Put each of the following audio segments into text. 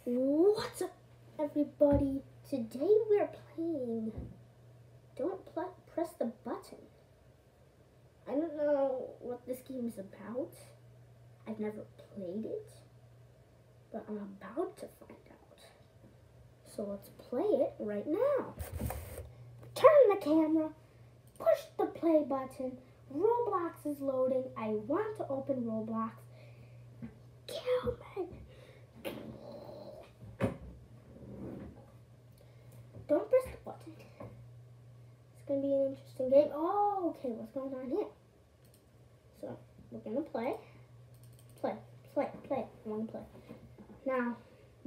What's up, everybody? Today we're playing Don't Press the Button. I don't know what this game is about. I've never played it, but I'm about to find out. So let's play it right now. Turn the camera, push the play button. Roblox is loading. I want to open Roblox. Kill me. Don't press the button. It's going to be an interesting game. Oh, okay, what's going on here? So, we're going to play. Play. I want to play. Now,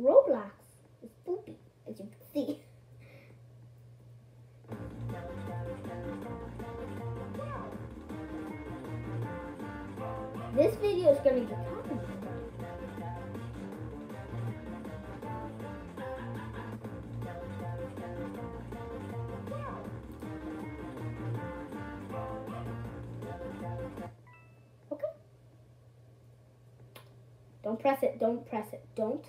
Roblox is spoopy, as you can see. This video is going to get copyrighted. Don't press it, don't press it, don't.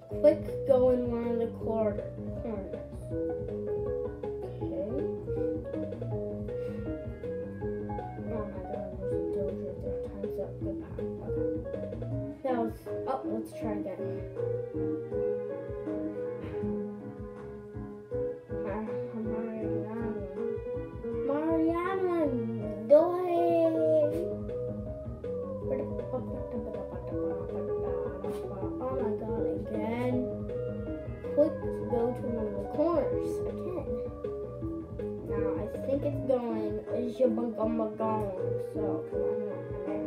Click go in one of the corners. Okay. Oh my god, there's a dozer there. Time's up. Goodbye. Okay. That was, oh, let's try again. Mariana, do it. Oh my god, again. Click to go to one of the corners again. Now I think it's going jabagumagong. So come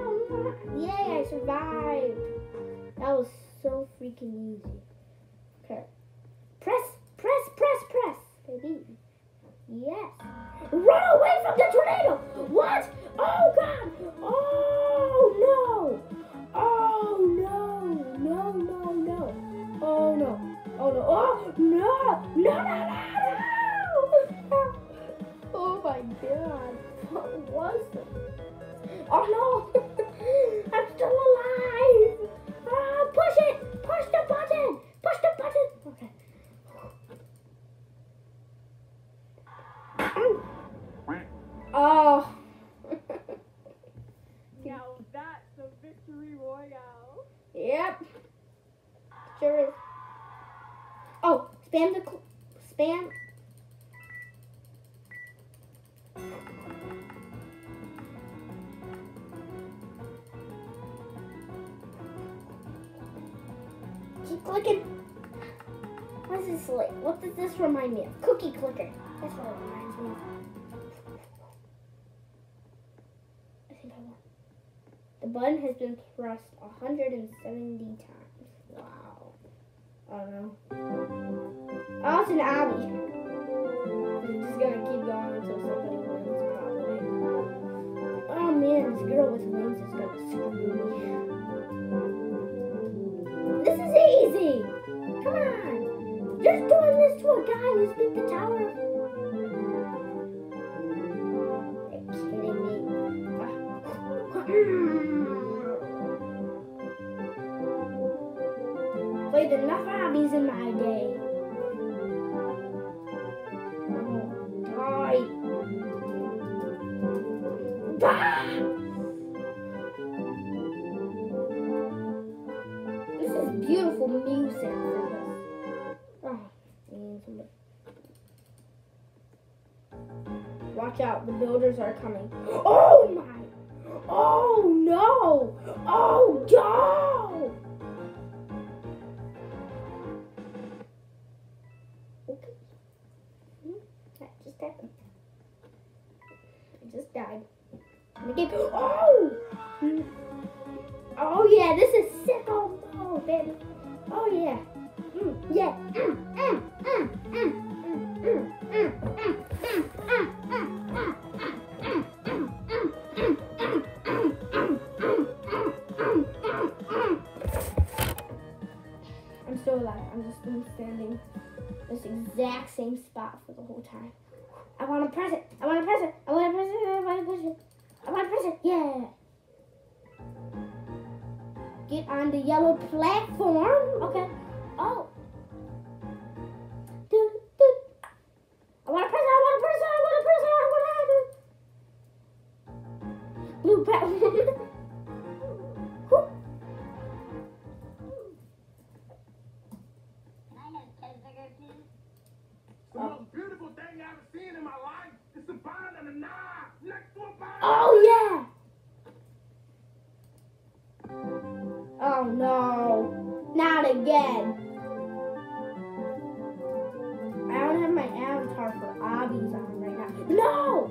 on. Yay, I survived. That was so freaking easy. Okay. Press, baby. Yes. Run away from the tornado! What? Oh god! Oh no! Oh no! No! Oh no! Oh no! Oh no! No! Oh my god! What was it? Oh no! I'm still alive! Ah, push it! Push the button! Push the button! Okay. Oh. Now that's a victory royale. Yep. Sure is. Oh, spam the spam. Keep clicking. What is this like? What does this remind me of? Cookie clicker. That's what it reminds me of. The button has been pressed 170 times. Wow. Oh no. Oh, it's an alley. It's just gonna keep going until somebody wins, probably. Oh man, this girl with wings is gonna screw me. This is easy! Come on! Just doing this to a guy who's beat the tower. You're kidding me. Played enough hobbies in my day. Die. This is beautiful music for this. Oh, watch out, the builders are coming. Oh my! Oh no! Oh no! Okay. That just happened. I just died. Oh! Oh yeah, this is sick. Oh baby. Oh yeah. Yeah. I'm still alive. I'm just been standing this exact same spot for the whole time. I want to press it. I want to press it. I want to press it. I want to push it. I want to press it. Yeah. Get on the yellow platform. Okay. Oh. I want to press it. Blue platform. The most beautiful thing I've ever seen in my life is the bond and the knife next to a bond. Oh, yeah. Oh, no. Not again. I don't have my avatar for obbies on right now. No!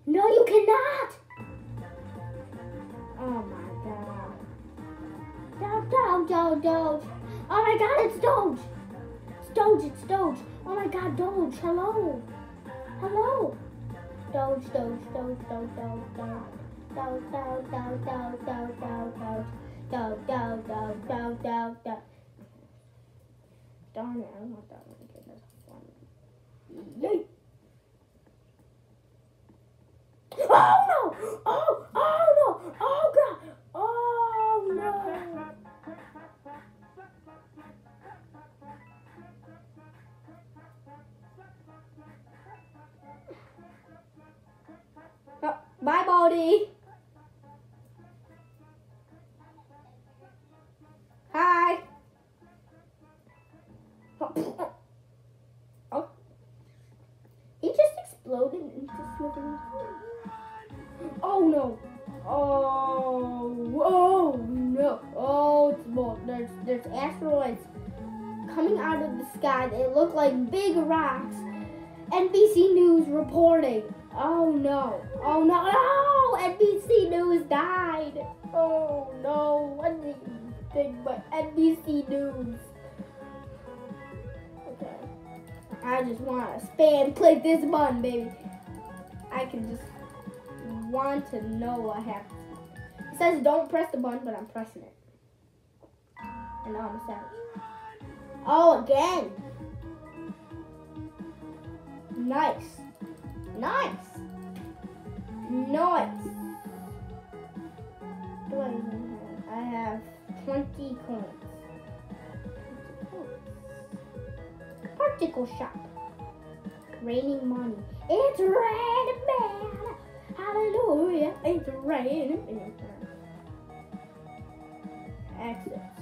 No, you cannot! Oh my god. Doge. Oh my god, it's Doge! It's Doge. Oh my god, Doge, hello. Hello. Doge. Darn it, I don't want that one again. That's fun. Yay! Oh no! Oh no! Oh god! Oh no! Oh, bye, Baldy. Hi. Oh. He just exploded into smithereens. Oh no! Oh no! Oh, it's more. There's asteroids coming out of the sky. They look like big rocks. NBC News reporting. Oh no! Oh no! No! NBC News died. Oh no! What do you think? But NBC News. Okay. I just want to spam click this button, baby. I can just want to know what happens. It says don't press the button, but I'm pressing it. And now I'm a savage. Oh, again. Nice. I have 20 coins. Particle shop. Raining money. It's raining, man. Hallelujah. It's raining. Exits.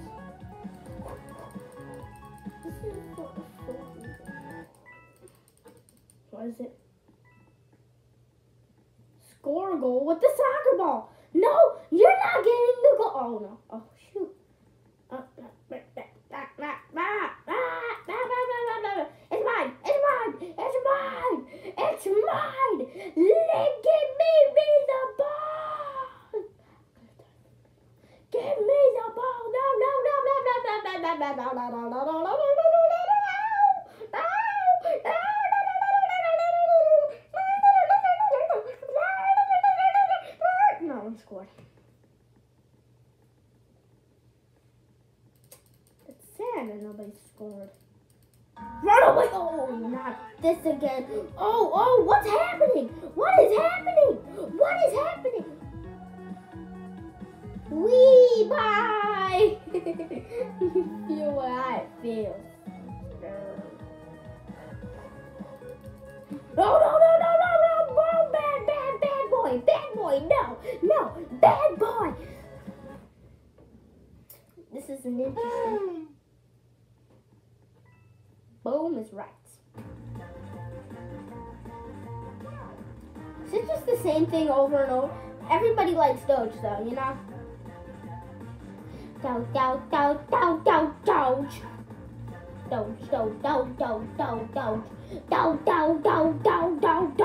This is so what is it? Score a goal with the soccer ball. No, you're not getting the goal. Oh no. Oh shoot. It's mine. Give me the ball. Give me the ball. No one scored. It's sad that nobody scored. Run away! Oh, not this again. Oh, what's happening? What is happening? Wee, bye! You feel what I feel. No, bad boy, no, bad boy. This is an interesting. Boom is right. Is it just the same thing over and over? Everybody likes Doge though, you know? Doge. Doge.